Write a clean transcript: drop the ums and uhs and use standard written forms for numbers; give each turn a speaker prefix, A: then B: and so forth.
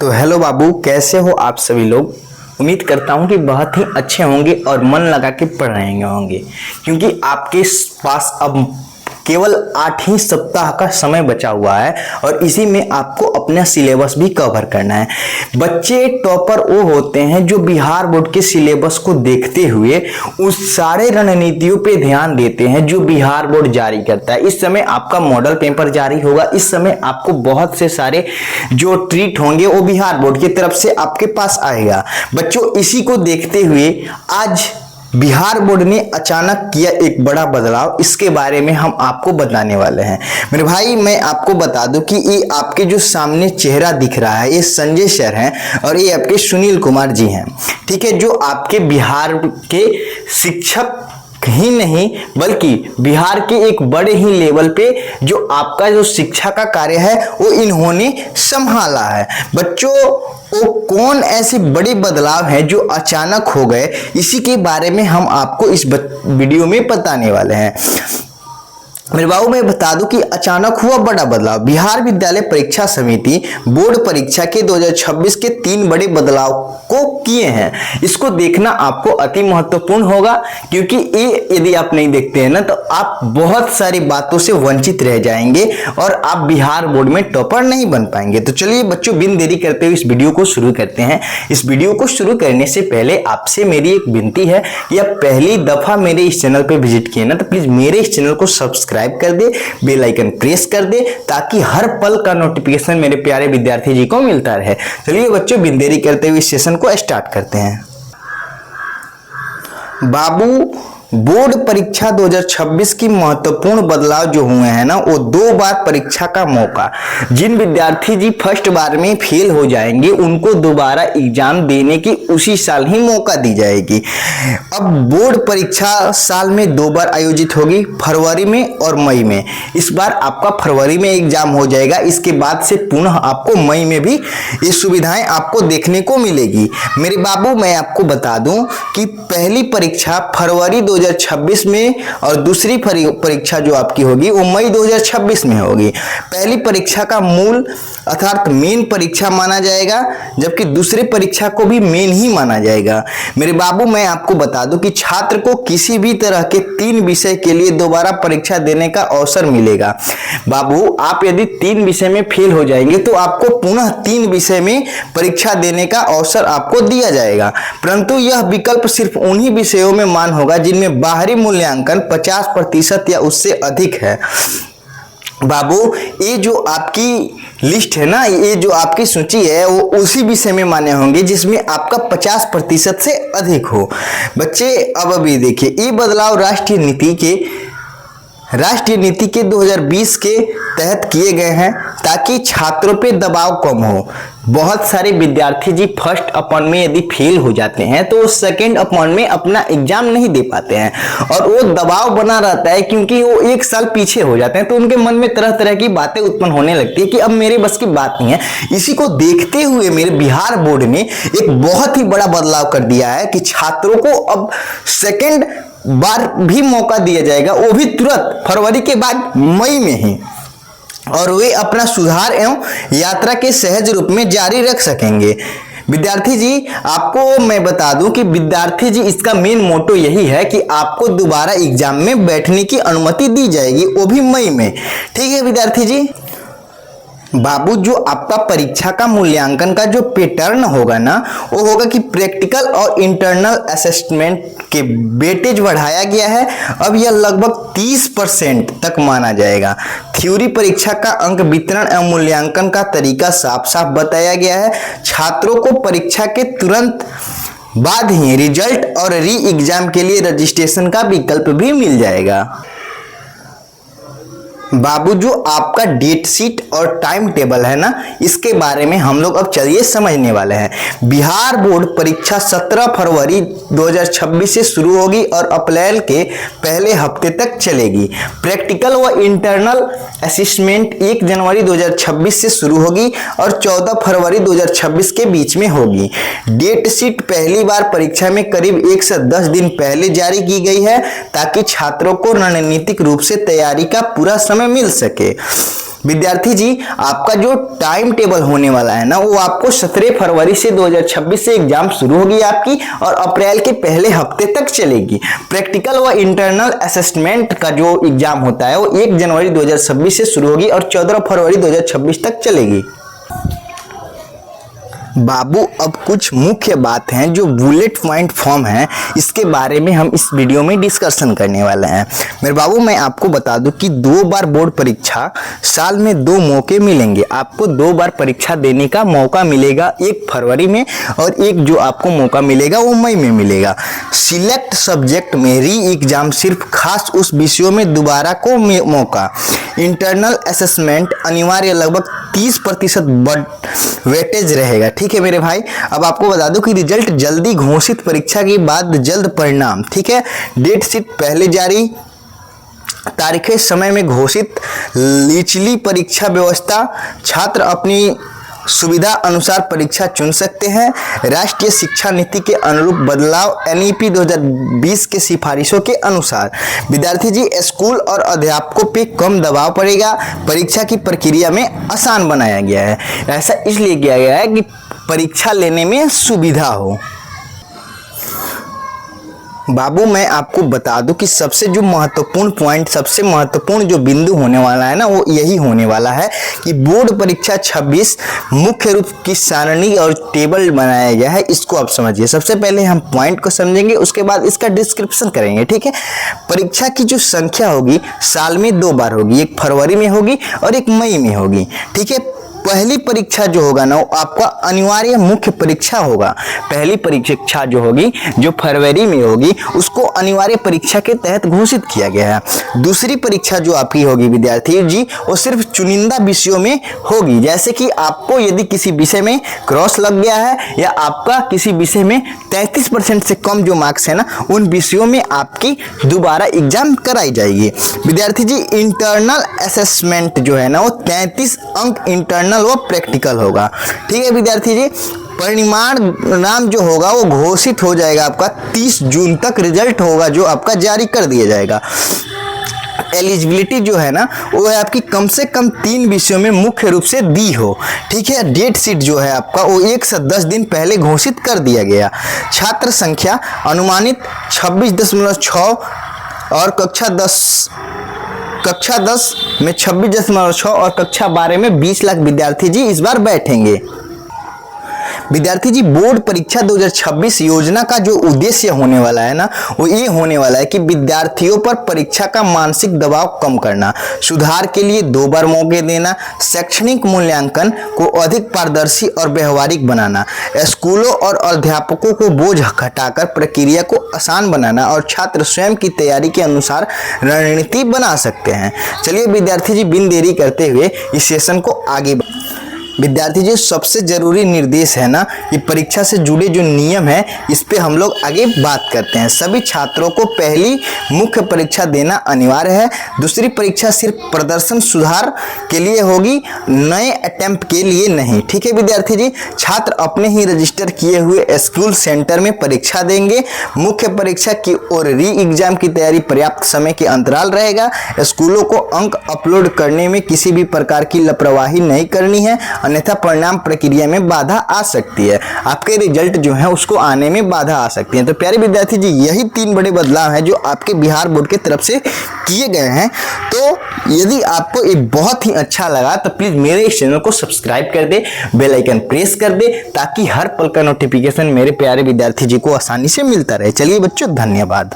A: तो हेलो बाबू, कैसे हो आप सभी लोग। उम्मीद करता हूँ कि बहुत ही अच्छे होंगे और मन लगा के पढ़ रहे होंगे, क्योंकि आपके पास अब केवल 8 ही सप्ताह का समय बचा हुआ है और इसी में आपको अपना सिलेबस भी कवर करना है। बच्चे टॉपर वो होते हैं जो बिहार बोर्ड के सिलेबस को देखते हुए उस सारे रणनीतियों पे ध्यान देते हैं जो बिहार बोर्ड जारी करता है। इस समय आपका मॉडल पेपर जारी होगा, इस समय आपको बहुत से सारे जो ट्रीट होंगे वो बिहार बोर्ड की तरफ से आपके पास आएगा। बच्चों, इसी को देखते हुए आज बिहार बोर्ड ने अचानक किया एक बड़ा बदलाव, इसके बारे में हम आपको बताने वाले हैं। मेरे भाई, मैं आपको बता दूं कि ये आपके जो सामने चेहरा दिख रहा है, ये संजय सर हैं और ये आपके सुनील कुमार जी हैं, ठीक है, जो आपके बिहार के शिक्षक ही नहीं बल्कि बिहार के एक बड़े ही लेवल पे जो आपका जो शिक्षा का कार्य है वो इन्होंने संभाला है। बच्चों, वो कौन ऐसे बड़े बदलाव हैं जो अचानक हो गए, इसी के बारे में हम आपको इस वीडियो में बताने वाले हैं। मेरे बाबू, मैं बता दूं कि अचानक हुआ बड़ा बदलाव। बिहार विद्यालय परीक्षा समिति बोर्ड परीक्षा के 2026 के 3 बड़े बदलाव को किए हैं। इसको देखना आपको अति महत्वपूर्ण होगा, क्योंकि ये यदि आप नहीं देखते हैं ना तो आप बहुत सारी बातों से वंचित रह जाएंगे और आप बिहार बोर्ड में टॉपर नहीं बन पाएंगे। तो चलिए बच्चों, बिन देरी करते हुए इस वीडियो को शुरू करते हैं। इस वीडियो को शुरू करने से पहले आपसे मेरी एक विनती है कि आप पहली दफा मेरे इस चैनल पर विजिट किए ना तो प्लीज मेरे इस चैनल को सब्सक्राइब कर दे, बेल आइकन प्रेस कर दे, ताकि हर पल का नोटिफिकेशन मेरे प्यारे विद्यार्थी जी को मिलता रहे। चलिए बच्चों, बिन देरी करते हुए इस सेशन को स्टार्ट करते हैं। बाबू, बोर्ड परीक्षा 2026 की महत्वपूर्ण बदलाव जो हुए हैं ना, वो 2 बार परीक्षा का मौका। जिन विद्यार्थी जी फर्स्ट बार में फेल हो जाएंगे उनको दोबारा एग्जाम देने की उसी साल ही मौका दी जाएगी। अब बोर्ड परीक्षा साल में 2 बार आयोजित होगी, फरवरी में और मई में। इस बार आपका फरवरी में एग्जाम हो जाएगा, इसके बाद से पुनः आपको मई में भी ये सुविधाएं आपको देखने को मिलेगी। मेरे बाबू, मैं आपको बता दूं कि पहली परीक्षा फरवरी 2026 में और दूसरी परीक्षा जो आपकी होगी वो मई 2026 में होगी। पहली परीक्षा का मूल अर्थात मेन परीक्षा माना जाएगा, जबकि दूसरी परीक्षा को भी मेन ही माना जाएगा। मेरे बाबू, मैं आपको बता दूं कि छात्र को किसी भी तरह के 3 विषय के लिए दोबारा परीक्षा देने का अवसर मिलेगा। बाबू, आप यदि 3 विषय में फेल हो जाएंगे तो आपको पुनः 3 विषय में परीक्षा देने का अवसर आपको दिया जाएगा, परंतु यह विकल्प सिर्फ उन्हीं विषयों में मान होगा जिनमें बाहरी मूल्यांकन 50% या उससे अधिक है। बाबू, ये जो आपकी लिस्ट है ना, ये जो आपकी सूची है वो उसी विषय में माने होंगे जिसमें आपका 50% से अधिक हो। बच्चे, अब अभी देखिए, ये बदलाव राष्ट्रीय नीति के 2020 के तहत किए गए हैं ताकि छात्रों पे दबाव कम हो। बहुत सारे विद्यार्थी जी फर्स्ट अपॉन में यदि फेल हो जाते हैं तो वो सेकंड अपॉन में अपना एग्जाम नहीं दे पाते हैं और वो दबाव बना रहता है, क्योंकि वो 1 साल पीछे हो जाते हैं तो उनके मन में तरह तरह की बातें उत्पन्न होने लगती है कि अब मेरे बस की बात नहीं है। इसी को देखते हुए मेरे बिहार बोर्ड ने एक बहुत ही बड़ा बदलाव कर दिया है कि छात्रों को अब सेकेंड बार भी मौका दिया जाएगा, वो भी तुरंत फरवरी के बाद मई में ही, और वे अपना सुधार एवं यात्रा के सहज रूप में जारी रख सकेंगे। विद्यार्थी जी, आपको मैं बता दूं कि विद्यार्थी जी इसका मेन मोटो यही है कि आपको दोबारा एग्जाम में बैठने की अनुमति दी जाएगी, वो भी मई में। ठीक है विद्यार्थी जी। बाबू, जो आपका परीक्षा का मूल्यांकन का जो पैटर्न होगा ना, वो होगा कि प्रैक्टिकल और इंटरनल असेसमेंट के वेटेज बढ़ाया गया है। अब यह लगभग 30% तक माना जाएगा। थ्योरी परीक्षा का अंक वितरण एवं मूल्यांकन का तरीका साफ साफ बताया गया है। छात्रों को परीक्षा के तुरंत बाद ही रिजल्ट और री एग्जाम के लिए रजिस्ट्रेशन का विकल्प भी मिल जाएगा। बाबू, जो आपका डेट शीट और टाइम टेबल है ना, इसके बारे में हम लोग अब चलिए समझने वाले हैं। बिहार बोर्ड परीक्षा 17 फरवरी 2026 से शुरू होगी और अप्रैल के पहले हफ्ते तक चलेगी। प्रैक्टिकल व इंटरनल असेसमेंट 1 जनवरी 2026 से शुरू होगी और 14 फरवरी 2026 के बीच में होगी। डेट शीट पहली बार परीक्षा में करीब 1 से 10 दिन पहले जारी की गई है ताकि छात्रों को रणनीतिक रूप से तैयारी का पूरा समय मिल सके। विद्यार्थी जी आपका जो टाइम टेबल होने वाला है ना, वो आपको 17 फरवरी से 2026 से एग्जाम शुरू होगी आपकी और अप्रैल के पहले हफ्ते तक चलेगी। प्रैक्टिकल व इंटरनल असेसमेंट का जो एग्जाम होता है वो 1 जनवरी 2026 से शुरू होगी और 14 फरवरी 2026 तक चलेगी। बाबू अब कुछ मुख्य बात हैं जो बुलेट पॉइंट फॉर्म है, इसके बारे में हम इस वीडियो में डिस्कशन करने वाले हैं। मेरे बाबू मैं आपको बता दूं कि 2 बार बोर्ड परीक्षा, साल में 2 मौके मिलेंगे। आपको 2 बार परीक्षा देने का मौका मिलेगा, 1 फरवरी में और एक जो आपको मौका मिलेगा वो मई में मिलेगा। सिलेक्ट सब्जेक्ट में री एग्जाम, सिर्फ खास उस विषयों में दोबारा को मौका। इंटरनल असेसमेंट अनिवार्य, लगभग 30% वेटेज रहेगा। ठीक है मेरे भाई, अब आपको बता दूं कि रिजल्ट जल्दी घोषित, परीक्षा के बाद जल्द परिणाम। ठीक है, डेट शीट पहले जारी, तारीखें समय में घोषित। निचली परीक्षा व्यवस्था, छात्र अपनी सुविधा अनुसार परीक्षा चुन सकते हैं। राष्ट्रीय शिक्षा नीति के अनुरूप बदलाव, NEP 2020 के सिफारिशों के अनुसार। विद्यार्थी जी स्कूल और अध्यापकों पे कम दबाव पड़ेगा, परीक्षा की प्रक्रिया में आसान बनाया गया है। ऐसा इसलिए किया गया है कि परीक्षा लेने में सुविधा हो। बाबू मैं आपको बता दूं कि सबसे जो महत्वपूर्ण पॉइंट, सबसे महत्वपूर्ण जो बिंदु होने वाला है ना, वो यही होने वाला है कि बोर्ड परीक्षा 26 मुख्य रूप की सारणी और टेबल बनाया गया है। इसको आप समझिए। सबसे पहले हम पॉइंट को समझेंगे, उसके बाद इसका डिस्क्रिप्शन करेंगे। ठीक है, परीक्षा की जो संख्या होगी साल में 2 बार होगी, 1 फरवरी में होगी और 1 मई में होगी। ठीक है, पहली परीक्षा जो होगा ना वो आपका अनिवार्य मुख्य परीक्षा होगा। पहली परीक्षा जो होगी, जो फरवरी में होगी, उसको अनिवार्य परीक्षा के तहत घोषित किया गया है। दूसरी परीक्षा जो आपकी होगी विद्यार्थी जी, वो सिर्फ चुनिंदा विषयों में होगी। जैसे कि आपको यदि किसी विषय में क्रॉस लग गया है या आपका किसी विषय में 33% से कम जो मार्क्स है ना, उन विषयों में आपकी दोबारा एग्जाम कराई जाएगी। विद्यार्थी जी इंटरनल असेसमेंट जो है ना, वो 33 अंक इंटरनल वो प्रैक्टिकल होगा। ठीक है विद्यार्थी जी, परिणाम जो होगा वो घोषित हो जाएगा आपका 30 जून तक। रिजल्ट होगा जो आपका जारी कर दिया जाएगा। एलिजिबिलिटी जो है ना, वो है आपकी कम से कम 3 विषयों में मुख्य रूप से दी हो। ठीक है, डेट शीट जो है आपका वो 1 से 10 दिन पहले घोषित कर दिया गया। छात्र संख्या अनुमानित 26.6 और कक्षा 10 में 26.6 और कक्षा 12 में 20 लाख विद्यार्थी जी इस बार बैठेंगे। विद्यार्थी जी बोर्ड परीक्षा 2026 योजना का जो उद्देश्य होने वाला है ना, वो ये होने वाला है कि विद्यार्थियों पर परीक्षा का मानसिक दबाव कम करना, सुधार के लिए 2 बार मौके देना, शैक्षणिक मूल्यांकन को अधिक पारदर्शी और व्यवहारिक बनाना, स्कूलों और अध्यापकों को बोझ घटाकर प्रक्रिया को आसान बनाना और छात्र स्वयं की तैयारी के अनुसार रणनीति बना सकते हैं। चलिए विद्यार्थी जी बिन देरी करते हुए इस सेशन को आगे। विद्यार्थी जी सबसे जरूरी निर्देश है ना कि परीक्षा से जुड़े जो नियम है इस पे हम लोग आगे बात करते हैं। सभी छात्रों को पहली मुख्य परीक्षा देना अनिवार्य है। दूसरी परीक्षा सिर्फ प्रदर्शन सुधार के लिए होगी, नए अटेम्प्ट के लिए नहीं। ठीक है विद्यार्थी जी, छात्र अपने ही रजिस्टर किए हुए स्कूल सेंटर में परीक्षा देंगे। मुख्य परीक्षा की और री एग्जाम की तैयारी पर्याप्त समय के अंतराल रहेगा। स्कूलों को अंक अपलोड करने में किसी भी प्रकार की लापरवाही नहीं करनी है, अन्यथा परिणाम प्रक्रिया में बाधा आ सकती है। आपके रिजल्ट जो है उसको आने में बाधा आ सकती है। तो प्यारे विद्यार्थी जी यही 3 बड़े बदलाव हैं जो आपके बिहार बोर्ड की तरफ से किए गए हैं। तो यदि आपको ये बहुत ही अच्छा लगा तो प्लीज मेरे इस चैनल को सब्सक्राइब कर दे, बेल आइकन प्रेस कर दे, ताकि हर पल का नोटिफिकेशन मेरे प्यारे विद्यार्थी जी को आसानी से मिलता रहे। चलिए बच्चों, धन्यवाद।